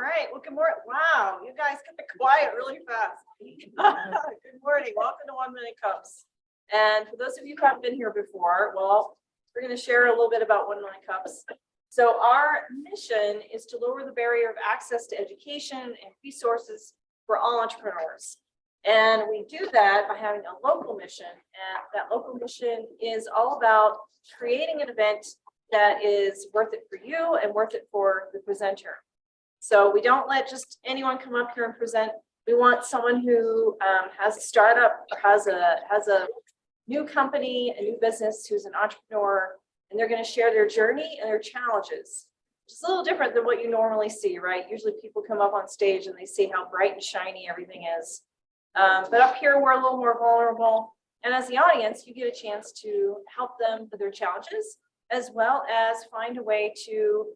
right. Well, good morning. Wow, you guys got quiet really fast. Good morning. Welcome to 1 Million Cups. And for those of you who haven't been here before, well, we're going to share a little bit about 1 Million Cups. So our mission is to lower the barrier of access to education and resources for all entrepreneurs. And we do that by having a local mission. And that local mission is all about creating an event that is worth it for you and worth it for the presenter. So we don't let just anyone come up here and present. We want someone who has a startup or has a new company, a new business, who's an entrepreneur, and they're going to share their journey and their challenges. It's a little different than what you normally see, right? Usually people come up on stage and they see how bright and shiny everything is. But up here, we're a little more vulnerable. And as the audience, you get a chance to help them with their challenges, as well as find a way to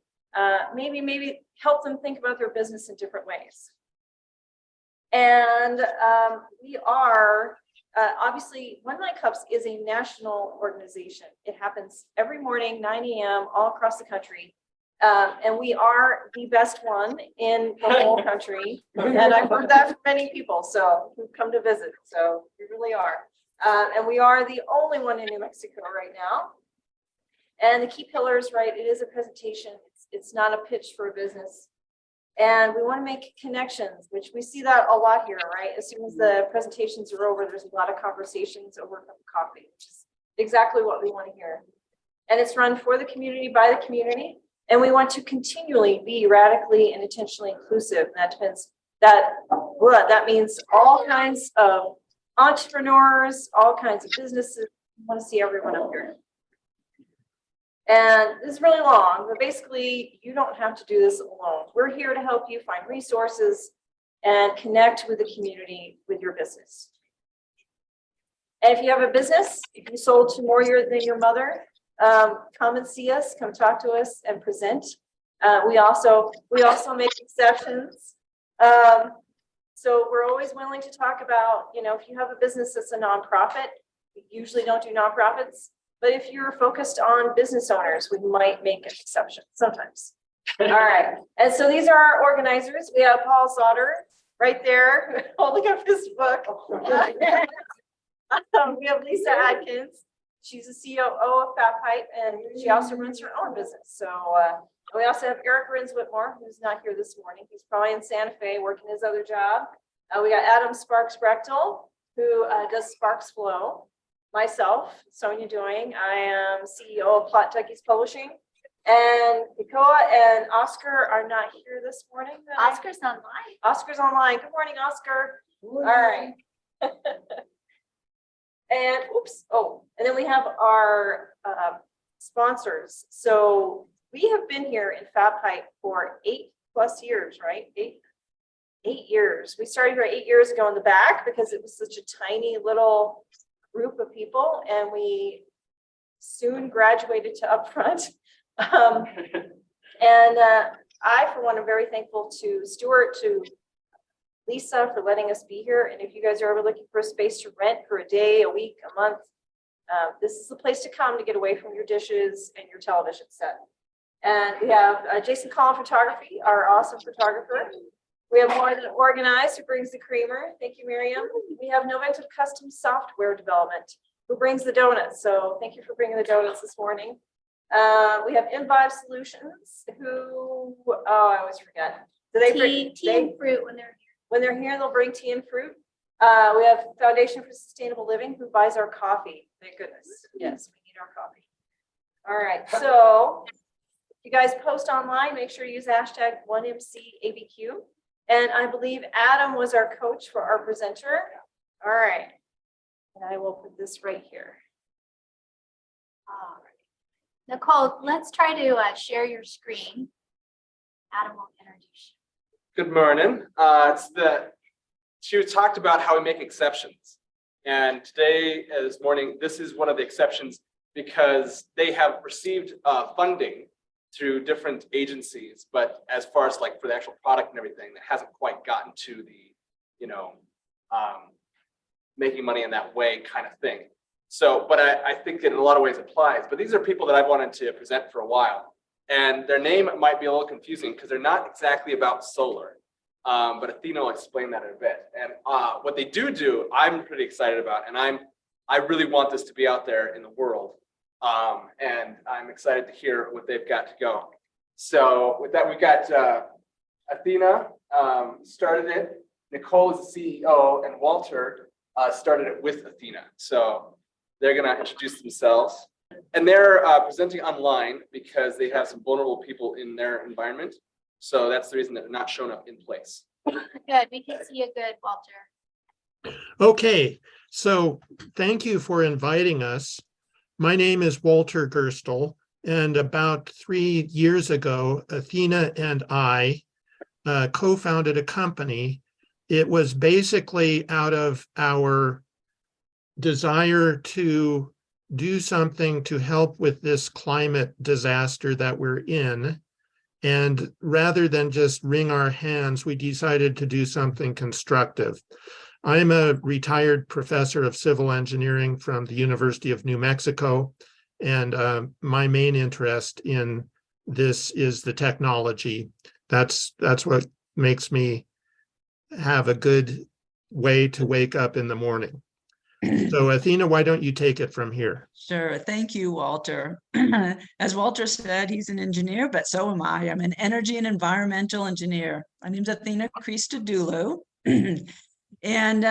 maybe help them think about their business in different ways. And we are, obviously, 1 Million Cups is a national organization. It happens every morning, 9 a.m. all across the country. And we are the best one in the whole country. And I've heard that from many people who've come to visit. So we really are. And we are the only one in New Mexico right now. And the key pillars, right? It is a presentation. It's not a pitch for a business. And we want to make connections, which we see that a lot here, right? As soon as the presentations are over, there's a lot of conversations over a cup of coffee, which is exactly what we want to hear. And it's run for the community, by the community. And we want to continually be radically and intentionally inclusive. And that means all kinds of entrepreneurs, all kinds of businesses. We want to see everyone up here. And this is really long, but basically you don't have to do this alone. We're here to help you find resources and connect with the community with your business. And if you have a business, if you sold to more than your mother, come and see us, come talk to us and present. We also make exceptions. So we're always willing to talk about, if you have a business that's a nonprofit, we usually don't do nonprofits. But if you're focused on business owners, we might make an exception sometimes. All right. And so these are our organizers. We have Paul Sauter right there holding up his book. We have Lisa Adkins. She's the COO of Fat Pipe, and she also runs her own business. So we also have Eric Rins-Whitmore, who's not here this morning. He's probably in Santa Fe working his other job. We got Adam Sparks-Brechtel, who does Sparks Flow. Myself, Sonia Doing. I am CEO of Plot Tuckies Publishing. And Ikoa and Oscar are not here this morning. Oscar's online. Oscar's online. Good morning, Oscar. All right. And and then we have our sponsors. So we have been here in Fat Pipe for 8+ years, right? Eight years. We started here 8 years ago in the back because it was such a tiny little group of people, and we soon graduated to up front. I, for one, am very thankful to Stuart, to Lisa for letting us be here. And if you guys are ever looking for a space to rent for a day, a week, a month, this is the place to come to get away from your dishes and your television set. And we have Jason Collin Photography, our awesome photographer. We have More Than Organized, who brings the creamer. Thank you, Miriam. We have Noventive Custom Software Development, who brings the donuts. So thank you for bringing the donuts this morning. We have Invive Solutions, who, I always forget. Do they bring tea and fruit when they're here? When they're here, they'll bring tea and fruit. We have Foundation for Sustainable Living, who buys our coffee. Thank goodness. Yes, we need our coffee. All right. So if you guys post online, make sure you use hashtag 1MCABQ. And I believe Adam was our coach for our presenter. All right. And I will put this right here. All right. Nicole, let's try to share your screen. Adam will introduce you. Good morning. She talked about how we make exceptions. And today, this morning, this is one of the exceptions because they have received funding through different agencies, but as far as like for the actual product and everything, that hasn't quite gotten to the, making money in that way kind of thing. So, but I think that in a lot of ways applies, but these are people that I've wanted to present for a while. And their name might be a little confusing because they're not exactly about solar. But Athena will explain that in a bit. And what they do, I'm pretty excited about, and I really want this to be out there in the world. And I'm excited to hear what they've got to go. So with that, we got Athena started it. Nicole is the CEO, and Walter started it with Athena. So they're going to introduce themselves. And they're presenting online because they have some vulnerable people in their environment. So that's the reason that they're not showing up in place. Good, we can see you good, Walter. Okay, so thank you for inviting us. My name is Walter Gerstel, and about 3 years ago, Athena and I co-founded a company. It was basically out of our desire to do something to help with this climate disaster that we're in. And rather than just wring our hands, we decided to do something constructive. I'm a retired professor of civil engineering from the University of New Mexico, and my main interest in this is the technology. That's what makes me have a good way to wake up in the morning. So Athena, why don't you take it from here? Sure. Thank you, Walter. As Walter said, he's an engineer, but so am I. I'm an energy and environmental engineer. My name's Athena Christodoulou. And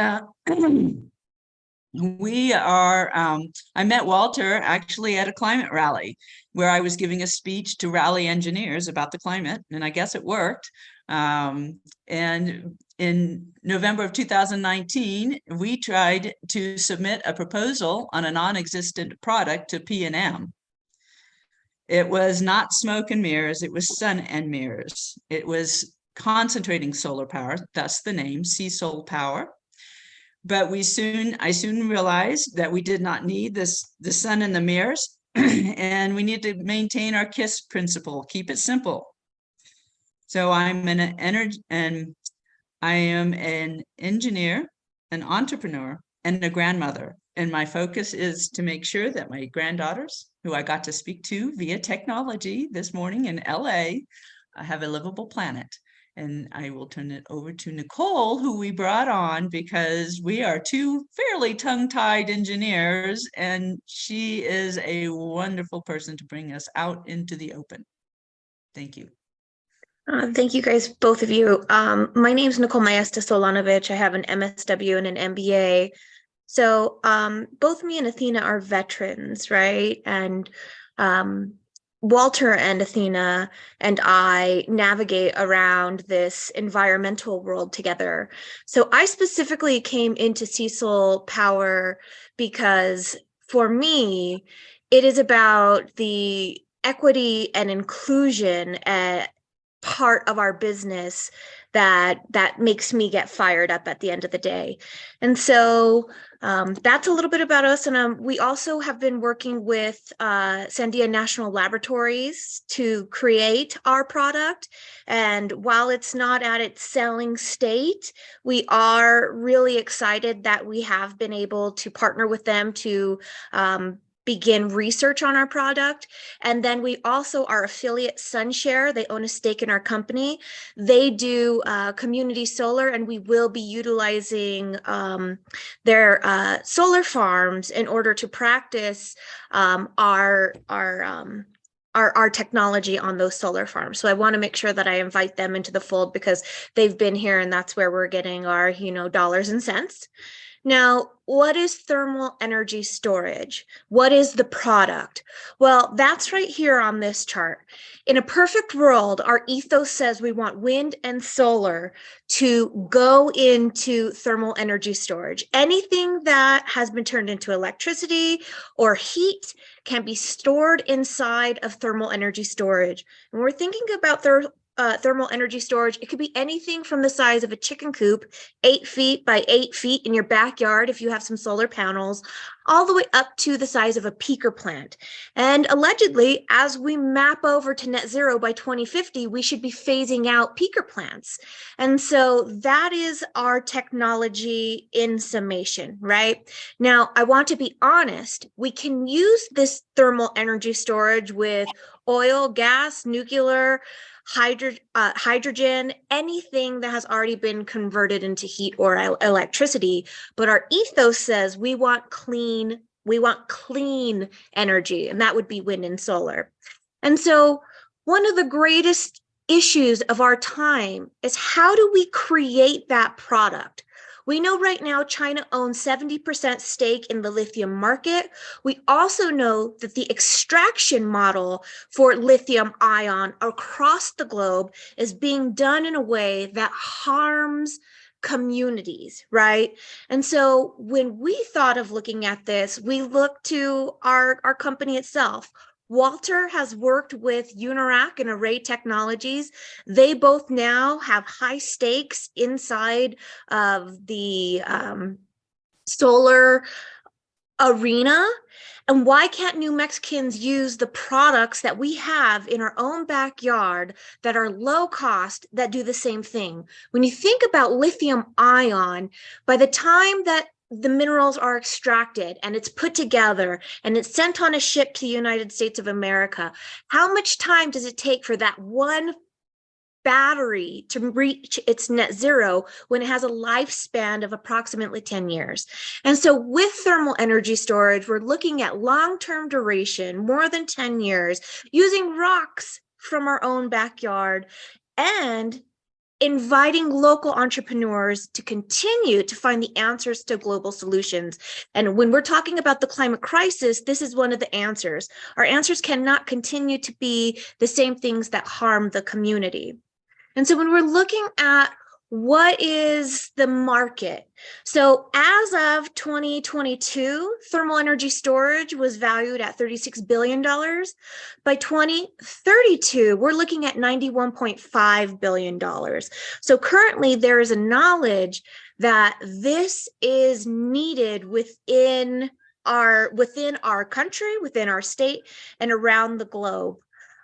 we are, I met Walter actually at a climate rally where I was giving a speech to rally engineers about the climate, and I guess it worked. And in November of 2019, we tried to submit a proposal on a non-existent product to P&M. It was not smoke and mirrors, it was sun and mirrors. It was concentrating solar power, thus the name CSol power. But I soon realized that we did not need the sun and the mirrors, and we need to maintain our KISS principle, keep it simple. So I am an engineer, an entrepreneur, and a grandmother. And my focus is to make sure that my granddaughters, who I got to speak to via technology this morning in LA, have a livable planet. And I will turn it over to Nicole, who we brought on because we are two fairly tongue-tied engineers, and she is a wonderful person to bring us out into the open. Thank you. Thank you guys, both of you. My name is Nicole Maesta Solanovich. I have an MSW and an MBA. So both me and Athena are veterans, right? And Walter and Athena and I navigate around this environmental world together. So I specifically came into CSol Power because for me, it is about the equity and inclusion part of our business that makes me get fired up at the end of the day. And so that's a little bit about us. And we also have been working with Sandia National Laboratories to create our product. And while it's not at its selling state, we are really excited that we have been able to partner with them to begin research on our product. And then we also, our affiliate SunShare, they own a stake in our company. They do community solar, and we will be utilizing their solar farms in order to practice our technology on those solar farms. So I want to make sure that I invite them into the fold because they've been here and that's where we're getting our, dollars and cents. Now, what is thermal energy storage? What is the product? Well, that's right here on this chart. In a perfect world, our ethos says we want wind and solar to go into thermal energy storage. Anything that has been turned into electricity or heat can be stored inside of thermal energy storage. And we're thinking about thermal energy storage. It could be anything from the size of a chicken coop, 8 feet by 8 feet in your backyard if you have some solar panels, all the way up to the size of a peaker plant. And allegedly, as we map over to net zero by 2050, we should be phasing out peaker plants. And so that is our technology in summation, right? Now, I want to be honest, we can use this thermal energy storage with oil, gas, nuclear, hydrogen, anything that has already been converted into heat or electricity. But our ethos says we want clean energy, and that would be wind and solar. And so one of the greatest issues of our time is, how do we create that product? We know right now China owns 70% stake in the lithium market. We also know that the extraction model for lithium ion across the globe is being done in a way that harms communities, right? And so when we thought of looking at this, we looked to our company itself. Walter has worked with Unirac and Array Technologies. They both now have high stakes inside of the solar arena. And why can't New Mexicans use the products that we have in our own backyard that are low cost, that do the same thing? When you think about lithium ion, by the time that the minerals are extracted and it's put together and it's sent on a ship to the United States of America, how much time does it take for that one battery to reach its net zero when it has a lifespan of approximately 10 years? And so with thermal energy storage, we're looking at long-term duration, more than 10 years, using rocks from our own backyard, and inviting local entrepreneurs to continue to find the answers to global solutions. And when we're talking about the climate crisis, this is one of the answers. Our answers cannot continue to be the same things that harm the community. And so when we're looking at what is the market, so as of 2022, thermal energy storage was valued at $36 billion. By 2032, we're looking at $91.5 billion. So currently there is a knowledge that this is needed within our country, within our state, and around the globe.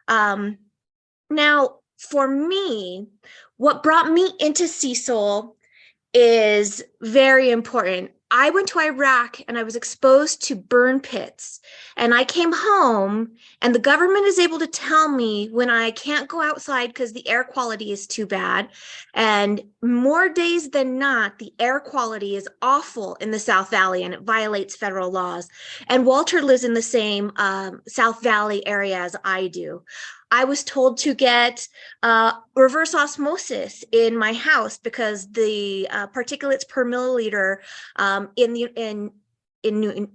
Now, for me, what brought me into CSol is very important. I went to Iraq and I was exposed to burn pits, and I came home and the government is able to tell me when I can't go outside because the air quality is too bad. And more days than not, the air quality is awful in the South Valley and it violates federal laws. And Walter lives in the same South Valley area as I do. I was told to get reverse osmosis in my house because the particulates per milliliter in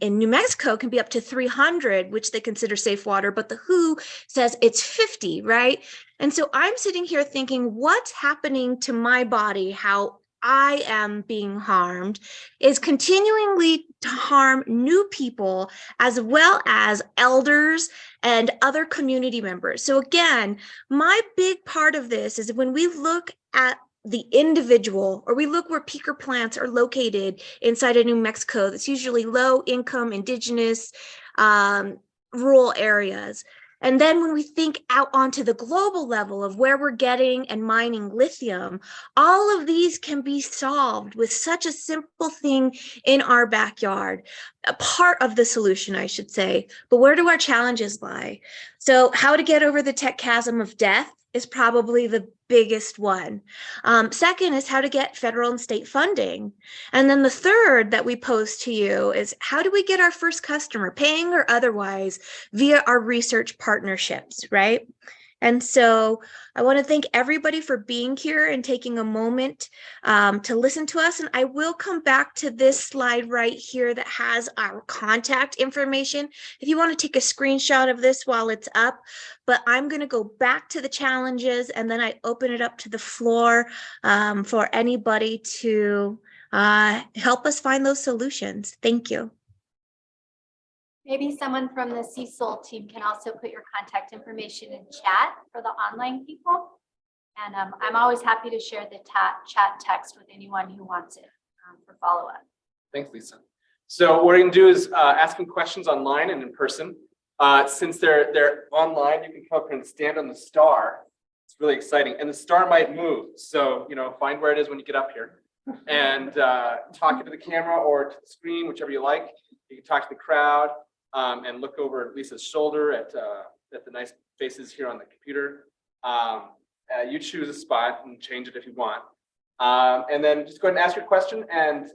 New Mexico can be up to 300, which they consider safe water, but the WHO says it's 50, right? And so I'm sitting here thinking, what's happening to my body, how I am being harmed, is continually to harm new people as well as elders and other community members. So again, my big part of this is when we look at the individual, or we look where peaker plants are located inside of New Mexico, that's usually low income, indigenous, rural areas. And then when we think out onto the global level of where we're getting and mining lithium, all of these can be solved with such a simple thing in our backyard, a part of the solution, I should say. But where do our challenges lie? So how to get over the tech chasm of death is probably the biggest one. Second is how to get federal and state funding. And then the third that we pose to you is, how do we get our first customer, paying or otherwise, via our research partnerships, right? And so I want to thank everybody for being here and taking a moment to listen to us. And I will come back to this slide right here that has our contact information if you want to take a screenshot of this while it's up. But I'm going to go back to the challenges, and then I open it up to the floor for anybody to help us find those solutions. Thank you. Maybe someone from the CSol team can also put your contact information in chat for the online people. And I'm always happy to share the chat text with anyone who wants it for follow-up. Thanks, Lisa. So what we're going to do is ask them questions online and in person. Since they're online, you can come up and stand on the star. It's really exciting. And the star might move. So, find where it is when you get up here and talk into the camera or to the screen, whichever you like. You can talk to the crowd and look over Lisa's shoulder at at the nice faces here on the computer. You choose a spot and change it if you want. And then just go ahead and ask your question, and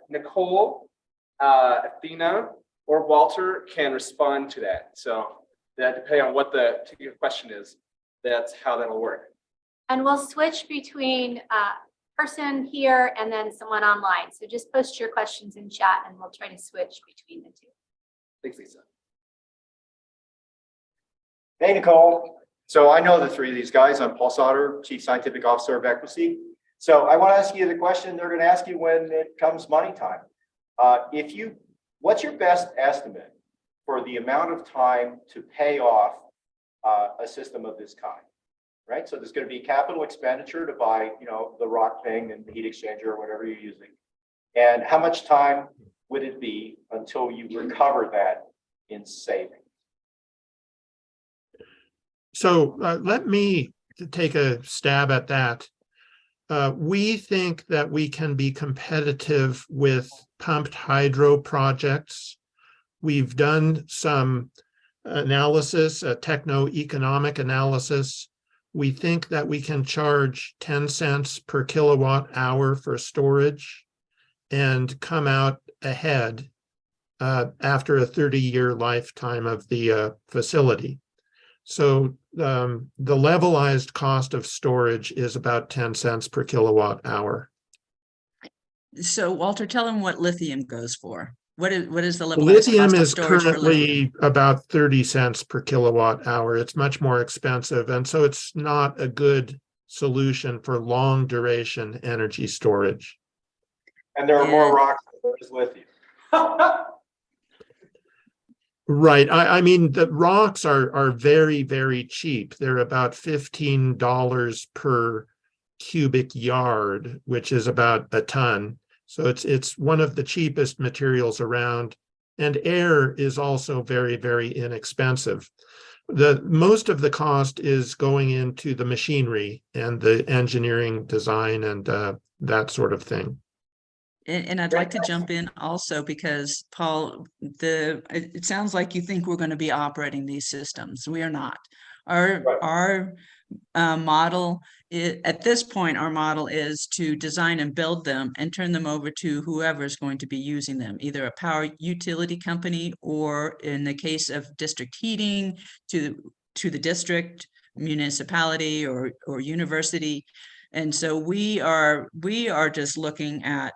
Nicole, Athena, or Walter can respond to that. So that depending on what the particular question is, that's how that'll work. And we'll switch between person here and then someone online. So just post your questions in chat and we'll try to switch between the two. Thanks, Lisa. Hey, Nicole. So I know the three of these guys. I'm Paul Sauter, Chief Scientific Officer of Equity. So I want to ask you the question they're going to ask you when it comes money time. What's your best estimate for the amount of time to pay off a system of this kind? Right? So there's going to be capital expenditure to buy, the rock thing and the heat exchanger or whatever you're using. And how much time would it be until you recover that in savings? So let me take a stab at that. We think that we can be competitive with pumped hydro projects. We've done some analysis, a techno-economic analysis. We think that we can charge 10 cents per kilowatt hour for storage and come out ahead after a 30-year lifetime of the facility. So the levelized cost of storage is about 10 cents per kilowatt hour. So Walter, tell them what lithium goes for. What is the levelized Lithium cost of is storage for lithium? currently about 30 cents per kilowatt hour. It's much more expensive. And so it's not a good solution for long duration energy storage. And there are more rocks than there is lithium. Right. I mean, the rocks are very, very cheap. They're about $15 per cubic yard, which is about a ton. So it's one of the cheapest materials around, and air is also very, very inexpensive. Most of the cost is going into the machinery and the engineering design and that sort of thing. And I'd like to jump in also because, Paul, it sounds like you think we're going to be operating these systems. We are not. Our model at this point, our model is to design and build them and turn them over to whoever is going to be using them, either a power utility company or, in the case of district heating, to the district, municipality, or university. And so we are just looking at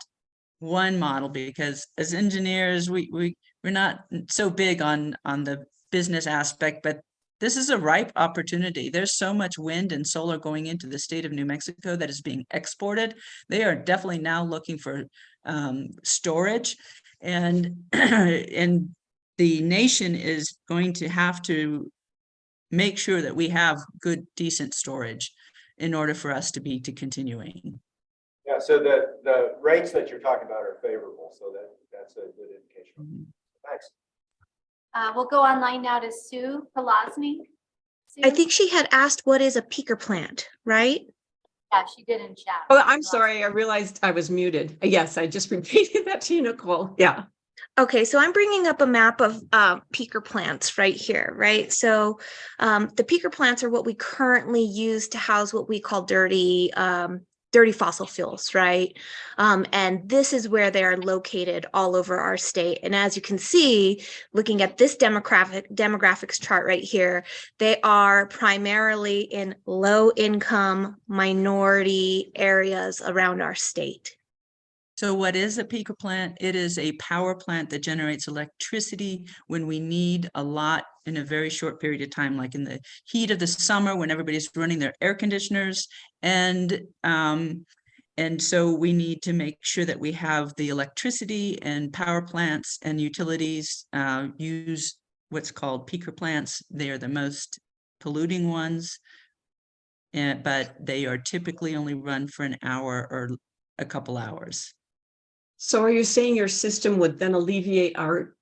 one model because as engineers, we're not so big on the business aspect, but this is a ripe opportunity. There's so much wind and solar going into the state of New Mexico that is being exported. They are definitely now looking for storage, and and the nation is going to have to make sure that we have good, decent storage in order for us to continuing. Yeah, so the rates that you're talking about are favorable, so that's a good indication. Mm-hmm. Thanks. We'll go online now to Sue Pelosny. I think she had asked what is a peaker plant, right? Yeah, she did in chat. Oh, I'm sorry. I realized I was muted. Yes, I just repeated that to you, Nicole. Yeah. Okay, so I'm bringing up a map of peaker plants right here, right? So the peaker plants are what we currently use to house what we call dirty fossil fuels, right? And this is where they are located all over our state. And as you can see, looking at this demographics chart right here, they are primarily in low-income minority areas around our state. So what is a peaker plant? It is a power plant that generates electricity when we need a lot in a very short period of time, like in the heat of the summer when everybody's running their air conditioners. And so we need to make sure that we have the electricity, and power plants and utilities use what's called peaker plants. They are the most polluting ones, but they are typically only run for an hour or a couple hours. So are you saying your system would then alleviate our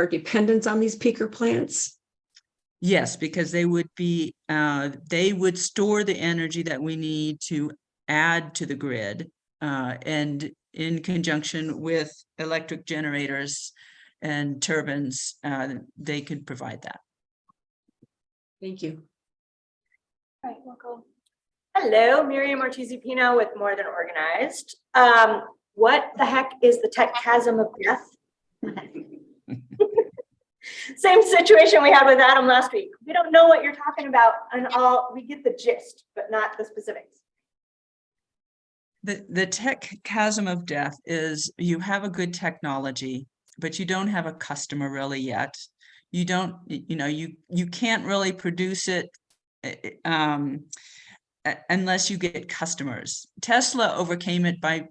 dependence on these peaker plants? Yes, because they would store the energy that we need to add to the grid, and in conjunction with electric generators and turbines, they could provide that. Thank you. All right, we'll go. Hello, Miriam Ortiz-Pino with More Than Organized. What the heck is the tech chasm of death? Same situation we had with Adam last week. We don't know what you're talking about and we get the gist, but not the specifics. The tech chasm of death is you have a good technology, but you don't have a customer really yet. You don't, you can't really produce it unless you get customers. Tesla overcame it by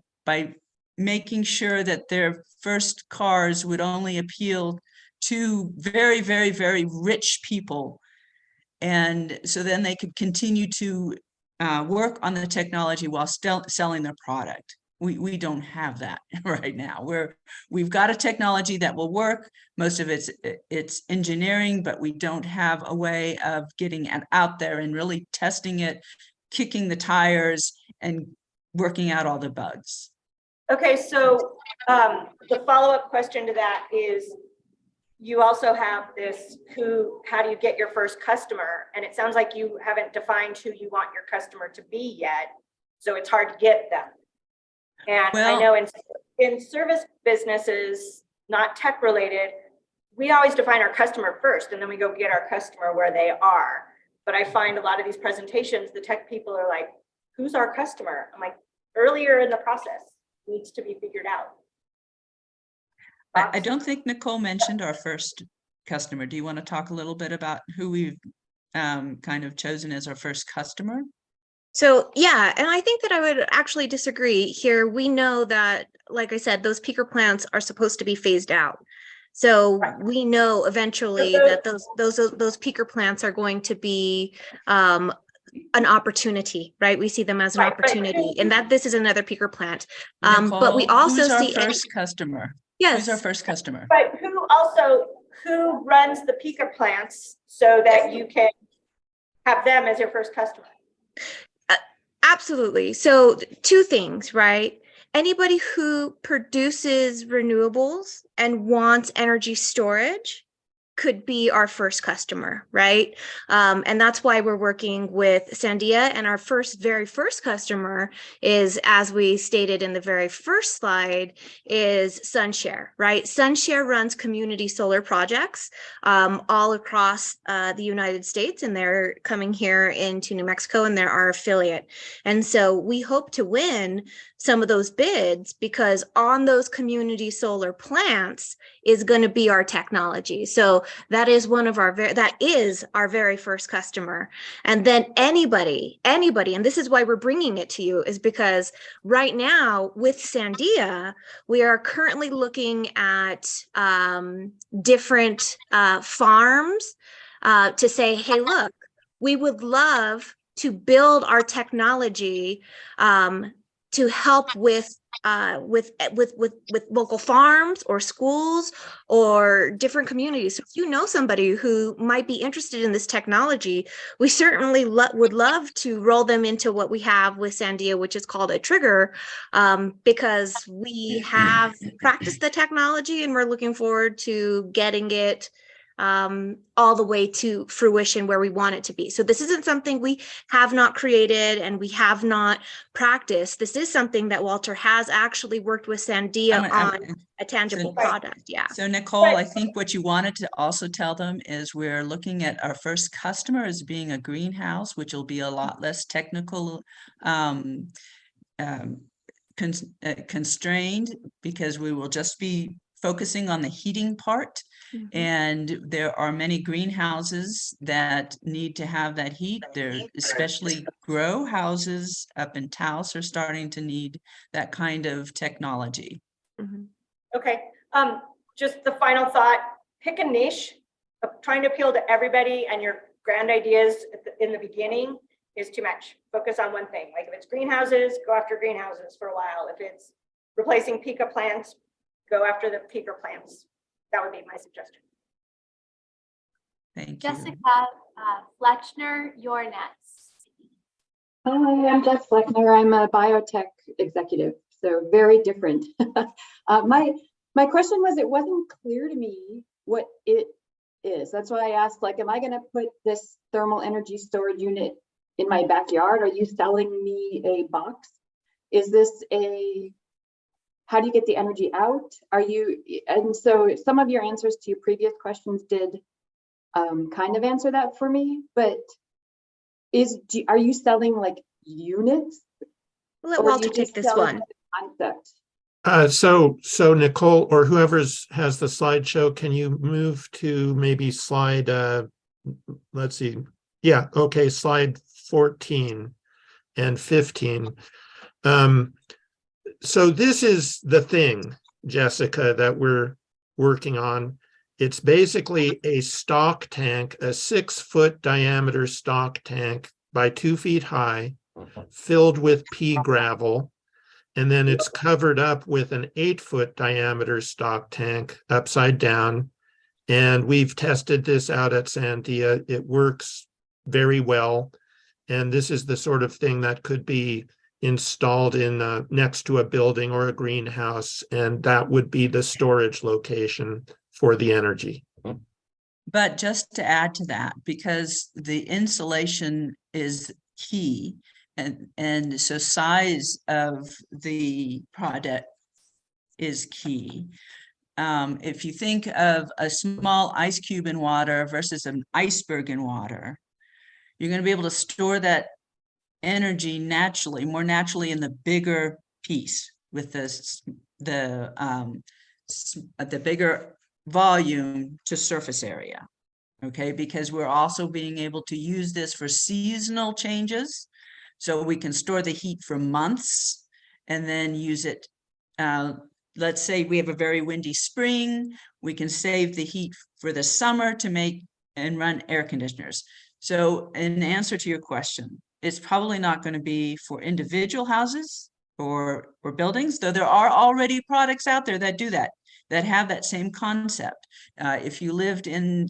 making sure that their first cars would only appeal to very, very, very rich people. And so then they could continue to work on the technology while still selling their product. We don't have that right now. We've got a technology that will work. Most of it's engineering, but we don't have a way of getting it out there and really testing it, kicking the tires, and working out all the bugs. Okay, so the follow-up question to that is, you also have this, how do you get your first customer? And it sounds like you haven't defined who you want your customer to be yet, so it's hard to get them. And I know in service businesses, not tech related, we always define our customer first, and then we go get our customer where they are. But I find a lot of these presentations, the tech people are like, who's our customer? I'm like, earlier in the process needs to be figured out. I don't think Nicole mentioned our first customer. Do you want to talk a little bit about who we've kind of chosen as our first customer? So yeah, and I think that I would actually disagree here. We know that, like I said, those peaker plants are supposed to be phased out. So we know eventually that those peaker plants are going to be an opportunity, right? We see them as an opportunity, and that this is another peaker plant. But we Nicole, also who's our see first customer. Yes. Who's our first customer? But who runs the peaker plants so that you can have them as your first customer? Absolutely. So two things, right? Anybody who produces renewables and wants energy storage could be our first customer, right? And that's why we're working with Sandia. And our very first customer is, as we stated in the very first slide, is SunShare, right? SunShare runs community solar projects all across the United States, and they're coming here into New Mexico, and they're our affiliate. And so we hope to win some of those bids, because on those community solar plants is going to be our technology. So that is our very first customer. And then anybody, and this is why we're bringing it to you, is because right now with Sandia, we are currently looking at different farms to say, hey, look, we would love to build our technology to help with local farms or schools or different communities. So if you know somebody who might be interested in this technology, we certainly would love to roll them into what we have with Sandia, which is called a trigger, because we have practiced the technology and we're looking forward to getting it all the way to fruition where we want it to be. So this isn't something we have not created and we have not practiced. This is something that Walter has actually worked with Sandia on a tangible product. Yeah. So Nicole, I think what you wanted to also tell them is we're looking at our first customer as being a greenhouse, which will be a lot less technical constrained, because we will just be focusing on the heating part. Mm-hmm. And there are many greenhouses that need to have that heat. There, especially grow houses up in Taos, are starting to need that kind of technology. Mm-hmm. Okay, just the final thought, pick a niche. Trying to appeal to everybody and your grand ideas in the beginning is too much. Focus on one thing. Like if it's greenhouses, go after greenhouses for a while. If it's replacing peaker plants, go after the peaker plants. That would be my suggestion. Thank you. Jessica Fletchner, you're next. Hi, I'm Jess Fleckner. I'm a biotech executive, so very different. My question was, it wasn't clear to me what it is. That's why I asked, like, am I gonna put this thermal energy storage unit in my backyard? Are you selling me a box? Is this how do you get the energy out? And so some of your answers to your previous questions did kind of answer that for me, but are you selling like units? Let Or are Walter you take just this selling one. the concept? So Nicole, or whoever's has the slideshow, can you move to maybe slide, let's see. Yeah, okay, slide 14 and 15. So this is the thing, Jessica, that we're working on. It's basically a stock tank, a 6-foot diameter stock tank by 2 feet high, filled with pea gravel. And then it's covered up with an 8-foot diameter stock tank upside down. And we've tested this out at Sandia. It works very well. And this is the sort of thing that could be installed in next to a building or a greenhouse, and that would be the storage location for the energy. But just to add to that, because the insulation is key, and so size of the product is key. If you think of a small ice cube in water versus an iceberg in water, you're going to be able to store that energy more naturally in the bigger piece with the bigger volume to surface area. Okay, because we're also being able to use this for seasonal changes. So we can store the heat for months and then use it. Let's say we have a very windy spring, we can save the heat for the summer to make and run air conditioners. So in answer to your question, it's probably not going to be for individual houses or buildings, though there are already products out there that do that have that same concept. If you lived in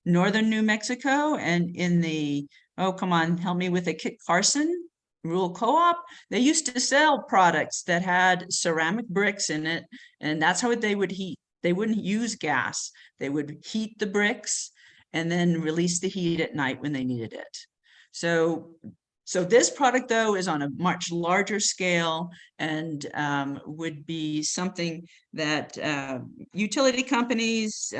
northern New Mexico and in the, oh, come on, help me with it, Kit Carson rural co-op, they used to sell products that had ceramic bricks in it, and that's how they would heat. They wouldn't use gas. They would heat the bricks and then release the heat at night when they needed it. So this product, though, is on a much larger scale and would be something that utility companies,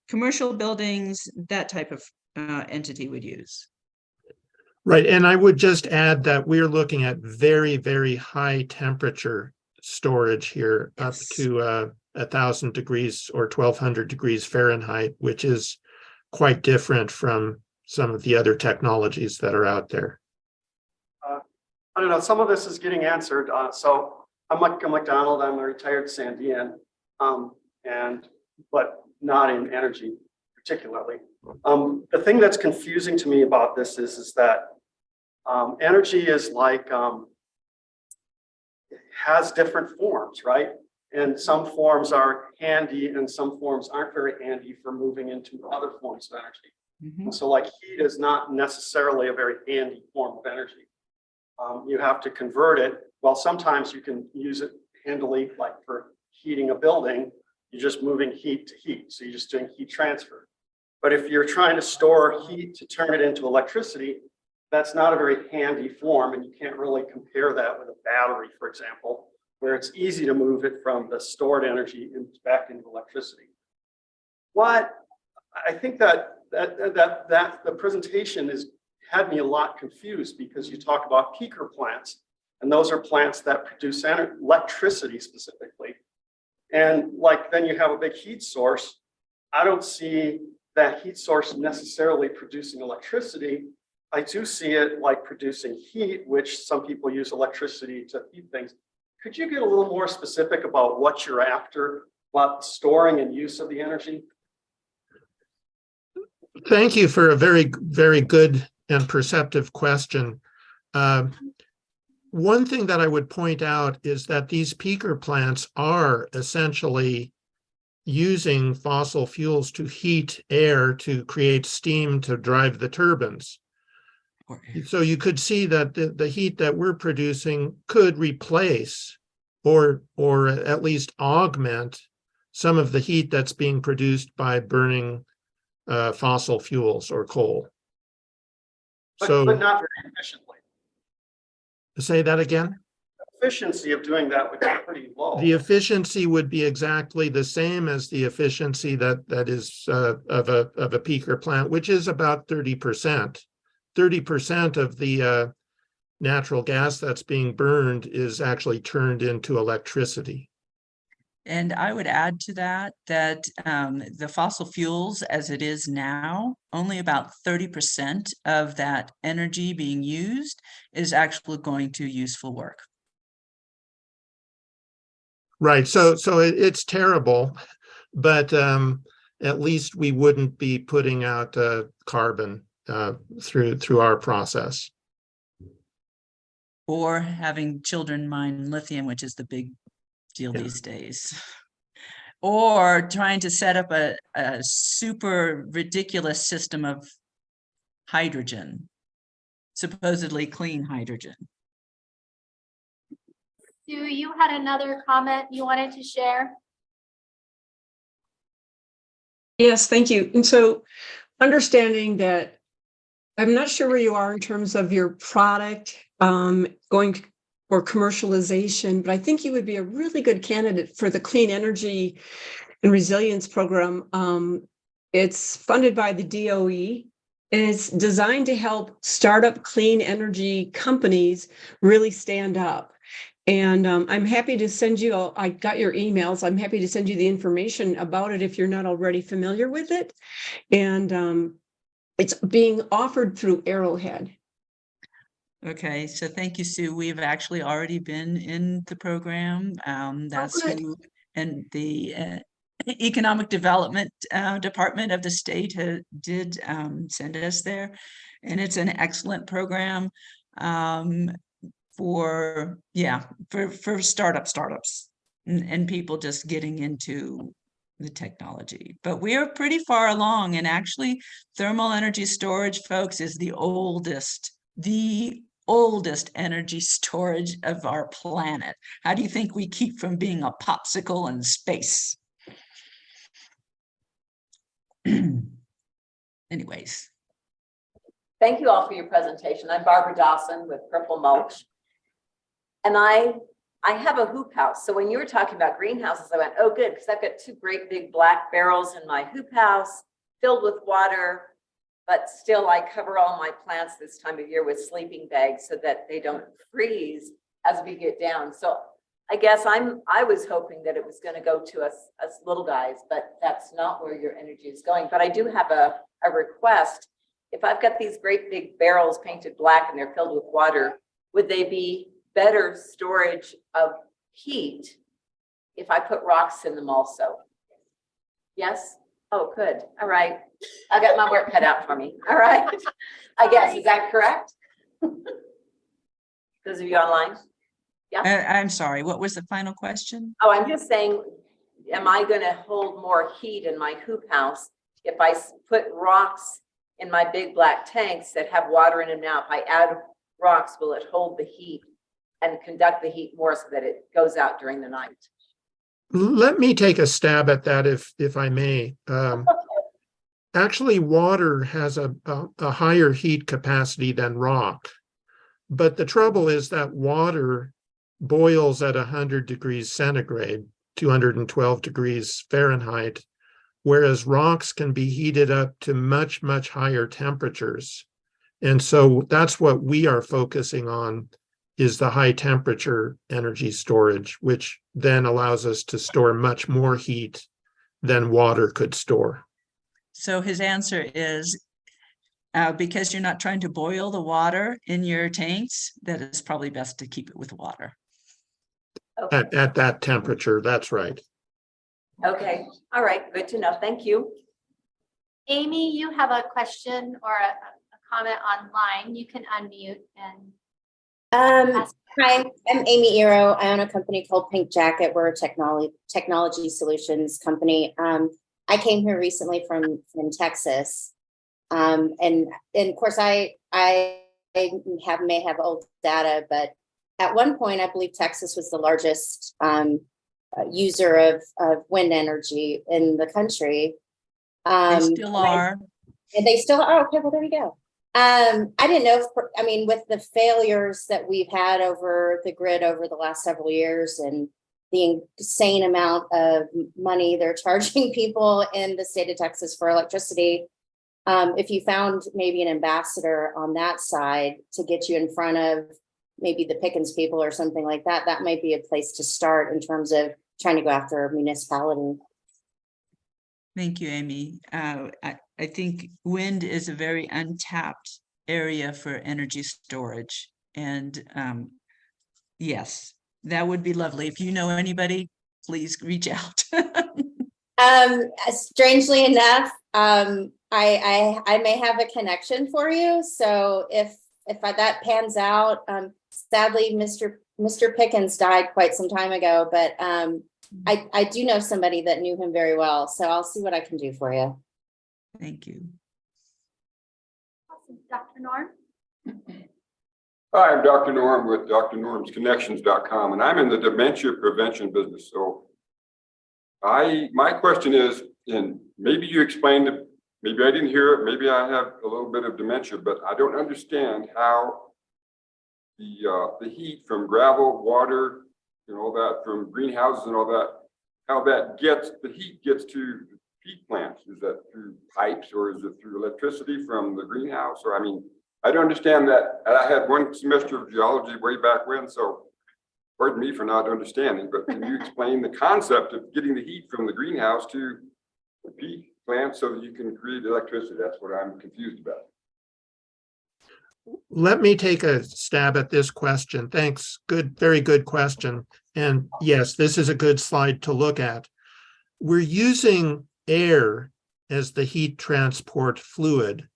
commercial buildings, that type of entity would use. Right, and I would just add that we're looking at very, very high temperature storage here, up to 1,000 degrees or 1,200 degrees Fahrenheit, which is quite different from some of the other technologies that are out there. I don't know, some of this is getting answered. So I'm Michael McDonald, I'm a retired Sandian, but not in energy particularly. The thing that's confusing to me about this is that energy is like, has different forms, right? And some forms are handy and some forms aren't very handy for moving into other forms of energy. Mm-hmm. So like heat is not necessarily a very handy form of energy. You have to convert it. Well, sometimes you can use it handily, like for heating a building, you're just moving heat to heat. So you're just doing heat transfer. But if you're trying to store heat to turn it into electricity, that's not a very handy form. And you can't really compare that with a battery, for example, where it's easy to move it from the stored energy back into electricity. I think that the presentation had me a lot confused, because you talk about peaker plants, and those are plants that produce electricity specifically. And like, then you have a big heat source. I don't see that heat source necessarily producing electricity. I do see it like producing heat, which some people use electricity to heat things. Could you get a little more specific about what you're after, about storing and use of the energy? Thank you for a very, very good and perceptive question. One thing that I would point out is that these peaker plants are essentially using fossil fuels to heat air to create steam to drive the turbines. So you could see that the heat that we're producing could replace or at least augment some of the heat that's being produced by burning fossil fuels or coal. But So not very efficiently. say that again. Efficiency of doing that would be pretty low. The efficiency would be exactly the same as the efficiency that is of a peaker plant, which is about 30%. 30% of the natural gas that's being burned is actually turned into electricity. And I would add to that the fossil fuels as it is now, only about 30% of that energy being used is actually going to useful work. Right. So it's terrible, but at least we wouldn't be putting out carbon through our process. Or having children mine lithium, which is the big deal Yeah. these days. Or trying to set up a super ridiculous system of hydrogen, supposedly clean hydrogen. Sue, you had another comment you wanted to share? Yes, thank you. And so understanding that I'm not sure where you are in terms of your product going for commercialization, but I think you would be a really good candidate for the Clean Energy and Resilience Program. It's funded by the DOE, and it's designed to help startup clean energy companies really stand up. And I'm happy to send you, I got your emails. I'm happy to send you the information about it if you're not already familiar with it. And it's being offered through Arrowhead. Okay, so thank you, Sue. We've actually already been in the program. That's good. who, and the Economic Development Department of the state did send us there. And it's an excellent program for startups and people just getting into the technology. But we are pretty far along, and actually thermal energy storage, folks, is the oldest energy storage of our planet. How do you think we keep from being a popsicle in space? Anyways. Thank you all for your presentation. I'm Barbara Dawson with Purple Mulch. And I have a hoop house. So when you were talking about greenhouses, I went, oh, good, because I've got two great big black barrels in my hoop house filled with water, but still I cover all my plants this time of year with sleeping bags so that they don't freeze as we get down. So I guess I was hoping that it was going to go to us little guys, but that's not where your energy is going. But I do have a request. If I've got these great big barrels painted black and they're filled with water, would they be better storage of heat if I put rocks in them also? Yes? Oh, good. All right. I got my work cut out for me. All right. I guess, is that correct? Those of you online? I'm sorry, what was the final question? Oh, I'm just saying, am I going to hold more heat in my hoop house if I put rocks in my big black tanks that have water in them now? If I add rocks, will it hold the heat and conduct the heat more so that it goes out during the night? Let me take a stab at that if I may. Actually, water has a higher heat capacity than rock. But the trouble is that water boils at 100 degrees centigrade, 212 degrees Fahrenheit, whereas rocks can be heated up to much, much higher temperatures. And so that's what we are focusing on, is the high temperature energy storage, which then allows us to store much more heat than water could store. So his answer is, because you're not trying to boil the water in your tanks, that it's probably best to keep it with water. Okay. At that temperature, that's right. Okay. All right. Good to know. Thank you. Amy, you have a question or a comment online. You can unmute and Hi, I'm Amy Ero. I own a company called Pink Jacket. We're a technology solutions company. I came here recently from Texas. And of course, I may have old data, but at one point, I believe Texas was the largest user of wind energy in the country. They still are. And they still are. Oh, okay, well, there you go. I didn't know if, I mean, with the failures that we've had over the grid over the last several years and the insane amount of money they're charging people in the state of Texas for electricity, if you found maybe an ambassador on that side to get you in front of maybe the Pickens people or something like that, that might be a place to start in terms of trying to go after a municipality. Thank you, Amy. I think wind is a very untapped area for energy storage. And yes, that would be lovely. If you know anybody, please reach out. Strangely enough, I may have a connection for you. So if that pans out, sadly, Mr. Pickens died quite some time ago, but I do know somebody that knew him very well. So I'll see what I can do for you. Thank you. Awesome. Dr. Norm? Hi, I'm Dr. Norm with drnormsconnections.com, and I'm in the dementia prevention business. So my question is, and maybe you explained it, maybe I didn't hear it, maybe I have a little bit of dementia, but I don't understand how the heat from gravel, water, and all that, from greenhouses and all that, how that the heat gets to peat plants. Is that through pipes or is it through electricity from the greenhouse? Or I mean, I don't understand that. And I had one semester of geology way back when, so pardon me for not understanding, but can you explain the concept of getting the heat from the greenhouse to the peat plant so that you can create electricity? That's what I'm confused about. Let me take a stab at this question. Thanks. Good, very good question. And yes, this is a good slide to look at. We're using air as the heat transport fluid.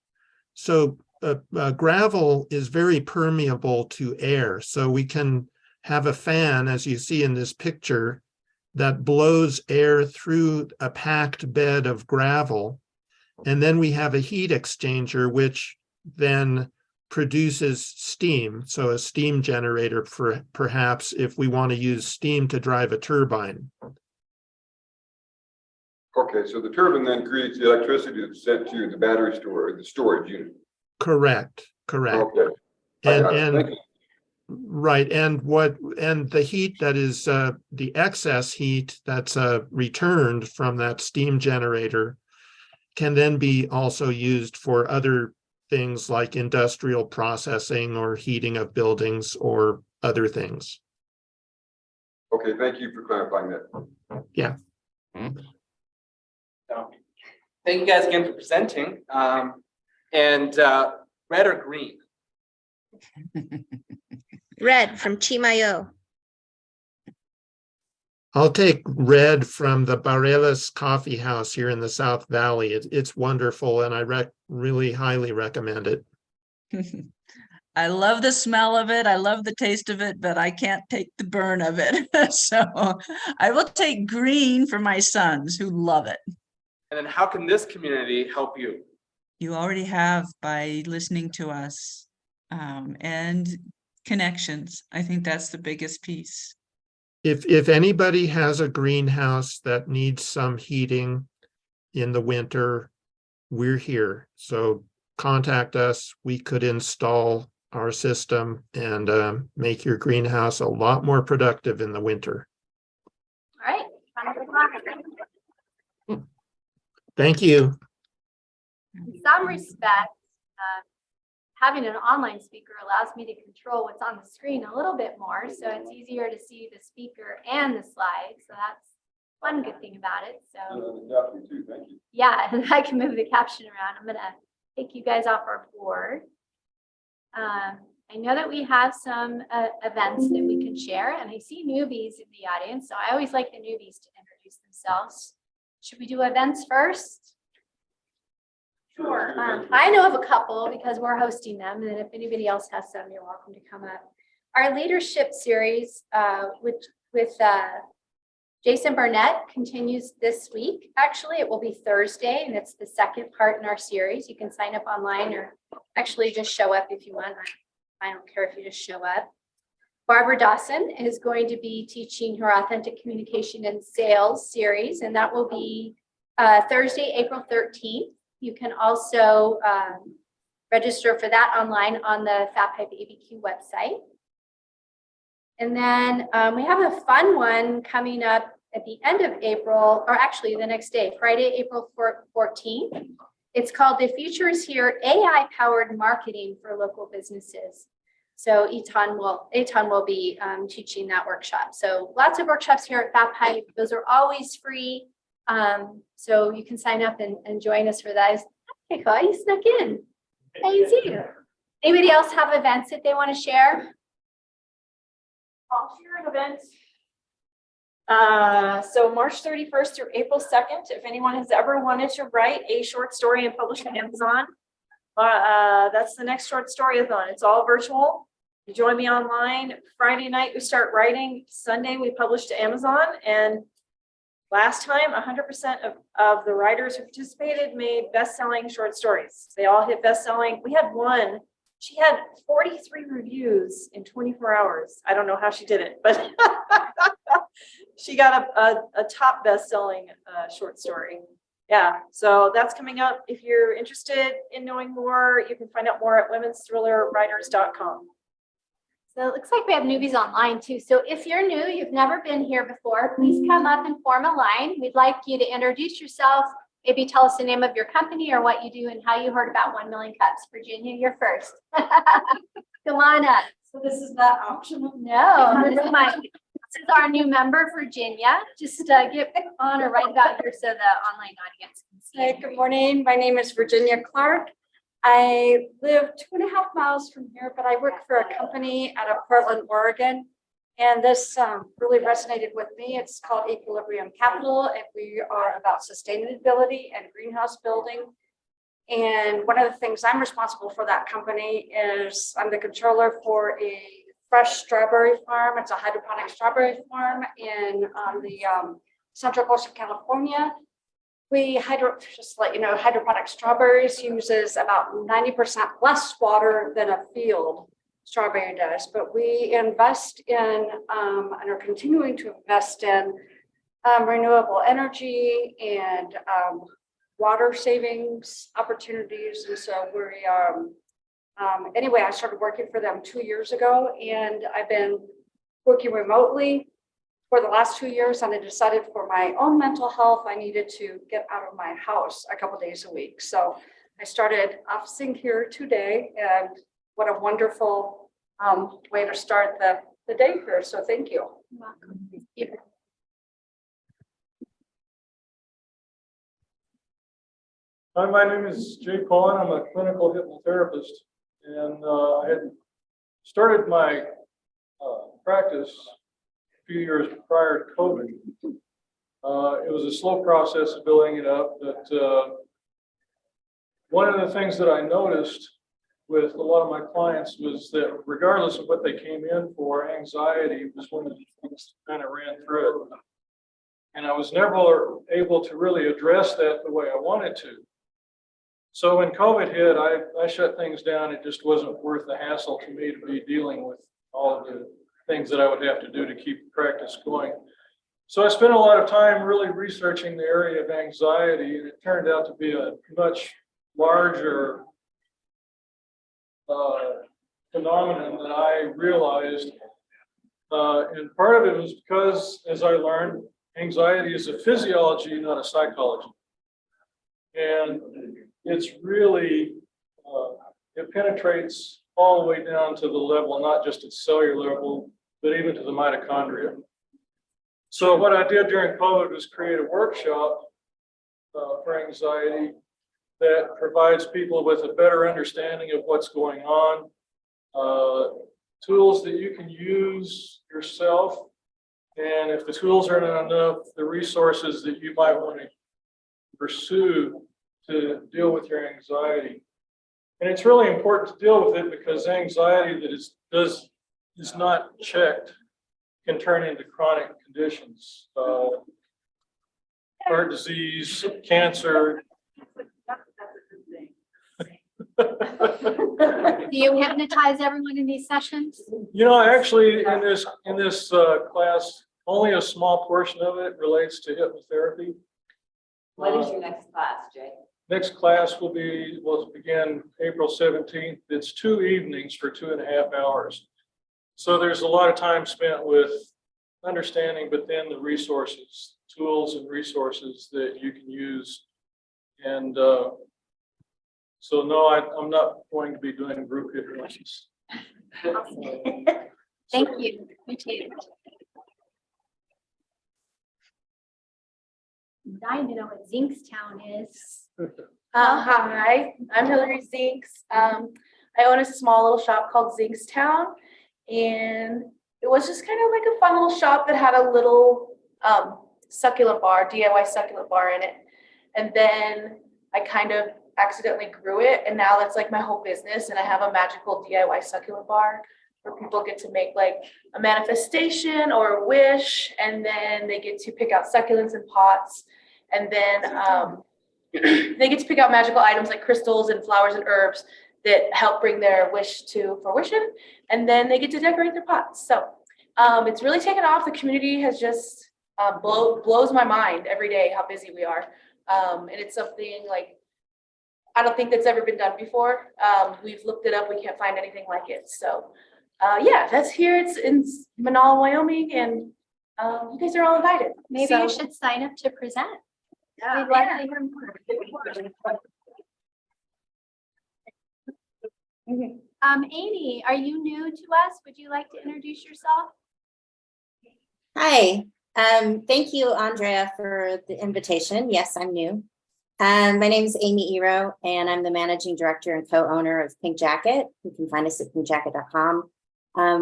So gravel is very permeable to air. So we can have a fan, as you see in this picture, that blows air through a packed bed of gravel. And then we have a heat exchanger, which then produces steam. So a steam generator, for perhaps if we want to use steam to drive a turbine. Okay, so the turbine then creates the electricity that's sent to the battery storage, the storage unit. Correct. Okay. And right, and the heat that is the excess heat that's returned from that steam generator can then be also used for other things like industrial processing or heating of buildings or other things. Okay, thank you for clarifying that. Yeah. So, thank you guys again for presenting. And red or green? Red from Chimayo. I'll take red from the Barelas Coffee House here in the South Valley. It's wonderful, and I really highly recommend it. I love the smell of it. I love the taste of it, but I can't take the burn of it. So I will take green for my sons who love it. And then how can this community help you? You already have by listening to us and connections. I think that's the biggest piece. If anybody has a greenhouse that needs some heating in the winter, we're here. So contact us. We could install our system and make your greenhouse a lot more productive in the winter. All right. Thank you. In some respects, having an online speaker allows me to control what's on the screen a little bit more. So it's easier to see the speaker and the slides. So that's one good thing about it. So Thank you. yeah, and I can move the caption around. I'm going to take you guys off our board. I know that we have some events that we can share, and I see newbies in the audience. So I always like the newbies to introduce themselves. Should we do events first? Sure. I know of a couple because we're hosting them, and if anybody else has some, you're welcome to come up. Our leadership series with Jason Burnett continues this week. Actually, it will be Thursday, and it's the second part in our series. You can sign up online or actually just show up if you want. I don't care if you just show up. Barbara Dawson is going to be teaching her Authentic Communication and Sales series, and that will be Thursday, April 13th. You can also register for that online on the Fat Pipe ABQ website. And then we have a fun one coming up at the end of April, or actually the next day, Friday, April 14th. It's called The Future is Here, AI-powered marketing for local businesses. So Eitan will be teaching that workshop. So lots of workshops here at Fat Pipe. Those are always free. So you can sign up and join us for that. Hey, Kyle, you snuck in. How you do? Anybody else have events that they want to share? I'll share an event. So March 31st through April 2nd, if anyone has ever wanted to write a short story and publish it on Amazon, that's the next short story-a-thon. It's all virtual. You join me online. Friday night, we start writing. Sunday, we publish to Amazon. And last time, 100% of the writers who participated made best-selling short stories. They all hit best-selling. We had one. She had 43 reviews in 24 hours. I don't know how she did it, but she got a top best-selling short story. Yeah, so that's coming up. If you're interested in knowing more, you can find out more at womensthrillerwriters.com. So it looks like we have newbies online too. So if you're new, you've never been here before, please come up and form a line. We'd like you to introduce yourself, maybe tell us the name of your company or what you do and how you heard about 1 Million Cups. Virginia, you're first. Come on up. So this is not optional? No, this is our new member, Virginia. Just get on or right about here so the online audience can see. Hey, good morning. My name is Virginia Clark. I live 2.5 miles from here, but I work for a company out of Portland, Oregon. And this really resonated with me. It's called Equilibrium Capital, and we are about sustainability and greenhouse building. And one of the things I'm responsible for that company is I'm the controller for a fresh strawberry farm. It's a hydroponic strawberry farm in the central coast of California. Just to let you know, hydroponic strawberries uses about 90% less water than a field strawberry does, but we invest in and are continuing to invest in renewable energy and water savings opportunities. And so we anyway, I started working for them 2 years ago, and I've been working remotely for the last 2 years, and I decided for my own mental health, I needed to get out of my house a couple days a week. So I started officing here today, and what a wonderful way to start the day here. So thank you. Welcome. Thank you. Hi, my name is Jay Cohen. I'm a clinical hypnotherapist, and I had started my practice a few years prior to COVID. It was a slow process of building it up, but one of the things that I noticed with a lot of my clients was that regardless of what they came in for, anxiety was one of the things that kind of ran through it. And I was never able to really address that the way I wanted to. So when COVID hit, I shut things down. It just wasn't worth the hassle to me to be dealing with all of the things that I would have to do to keep the practice going. So I spent a lot of time really researching the area of anxiety, and it turned out to be a much larger phenomenon than I realized. And part of it was because, as I learned, anxiety is a physiology, not a psychology. And it's really, it penetrates all the way down to the level, not just at cellular level, but even to the mitochondria. So what I did during COVID was create a workshop for anxiety that provides people with a better understanding of what's going on, tools that you can use yourself, and if the tools aren't enough, the resources that you might want to pursue to deal with your anxiety. And it's really important to deal with it because anxiety that is not checked can turn into chronic conditions, heart disease, cancer. Do you hypnotize everyone in these sessions? You know, actually, in this class, only a small portion of it relates to hypnotherapy. When is your next class, Jay? Next class will begin April 17th. It's 2 evenings for 2.5 hours. So there's a lot of time spent with understanding, but then the resources, tools and resources that you can use. And so no, I'm not going to be doing group hypnosis. Thank you. Appreciate it. I'm dying to know what Zinkstown is. Hi, I'm Hillary Zinks. I own a small little shop called Zinkstown, and it was just kind of like a fun little shop that had a little succulent bar, DIY succulent bar in it. And then I kind of accidentally grew it, and now that's like my whole business. And I have a magical DIY succulent bar where people get to make like a manifestation or a wish, and then they get to pick out succulents in pots, and then they get to pick out magical items like crystals and flowers and herbs that help bring their wish to fruition, and then they get to decorate their pots. So it's really taken off. The community has just blows my mind every day how busy we are, and it's something like I don't think that's ever been done before. We've looked it up. We can't find anything like it. So yeah, that's here. It's in Manal, Wyoming, and you guys are all invited. Maybe So- you should sign up to present. Yeah, We'd like to hear more. Amy, are you new to us? Would you like to introduce yourself? Hi, thank you, Andrea, for the invitation. Yes, I'm new. My name is Amy Ero, and I'm the managing director and co-owner of Pink Jacket. You can find us at pinkjacket.com.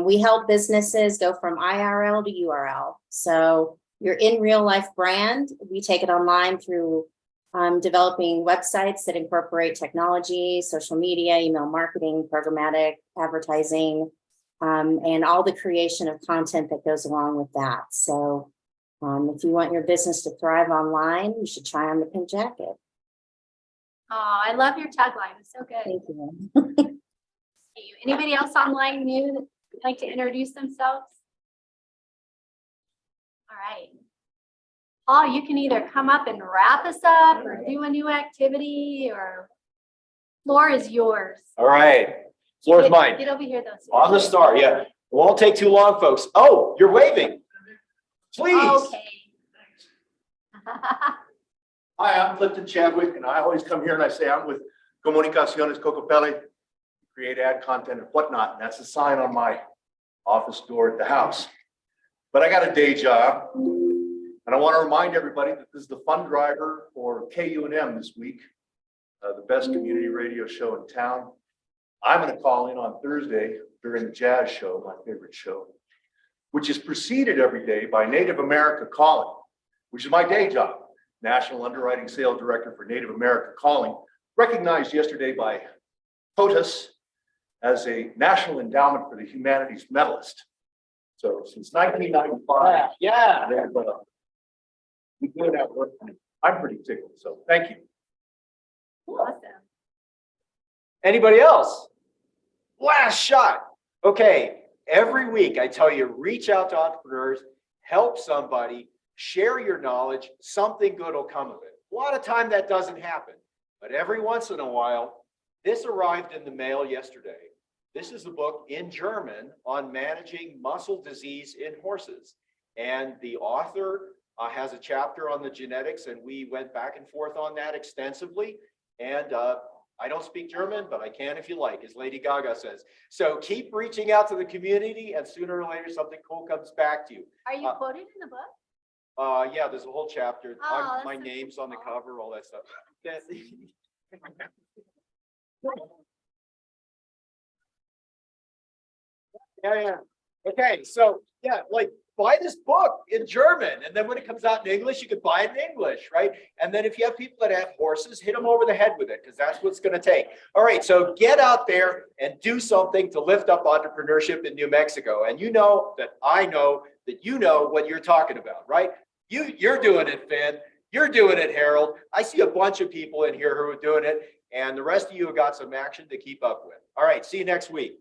We help businesses go from IRL to URL. So your in real life brand, we take it online through developing websites that incorporate technology, social media, email marketing, programmatic advertising, and all the creation of content that goes along with that. So if you want your business to thrive online, you should try on the Pink Jacket. Oh, I love your tagline. It's so good. Thank you. Thank you. Anybody else online new that would like to introduce themselves? All right. Paul, you can either come up and wrap us up or do a new activity, or floor is yours. All right, floor's Get- mine. Get over here though. On the star, yeah. It won't take too long, folks. Oh, you're waving. Please. Okay. Hi, I'm Clifton Chadwick, and I always come here and I say I'm with Comunicaciones Cocopelli, create ad content and whatnot. And that's a sign on my office door at the house. But I got a day job, and I want to remind everybody that this is the fund driver for KUNM this week, the best community radio show in town. I'm going to call in on Thursday during the jazz show, my favorite show, which is preceded every day by Native America Calling, which is my day job. National Underwriting Sales Director for Native America Calling, recognized yesterday by POTUS as a National Endowment for the Humanities Medalist. So since 1995, yeah, we do that work. I'm pretty tickled, so thank you. Awesome. Anybody else? Last shot. Okay, every week I tell you, reach out to entrepreneurs, help somebody, share your knowledge, something good will come of it. A lot of time that doesn't happen, but every once in a while, this arrived in the mail yesterday. This is a book in German on managing muscle disease in horses. And the author has a chapter on the genetics, and we went back and forth on that extensively. And I don't speak German, but I can if you like, as Lady Gaga says. So keep reaching out to the community, and sooner or later, something cool comes back to you. Are you quoted in the book? Yeah, there's a whole chapter. Oh, My that's so name's on the cool. cover, all that stuff. Yeah. Okay, so yeah, like buy this book in German, and then when it comes out in English, you can buy it in English, right? And then if you have people that have horses, hit them over the head with it, because that's what's going to take. All right, so get out there and do something to lift up entrepreneurship in New Mexico. And you know that I know that you know what you're talking about, right? You're doing it, Finn. You're doing it, Harold. I see a bunch of people in here who are doing it, and the rest of you have got some action to keep up with. All right, see you next week.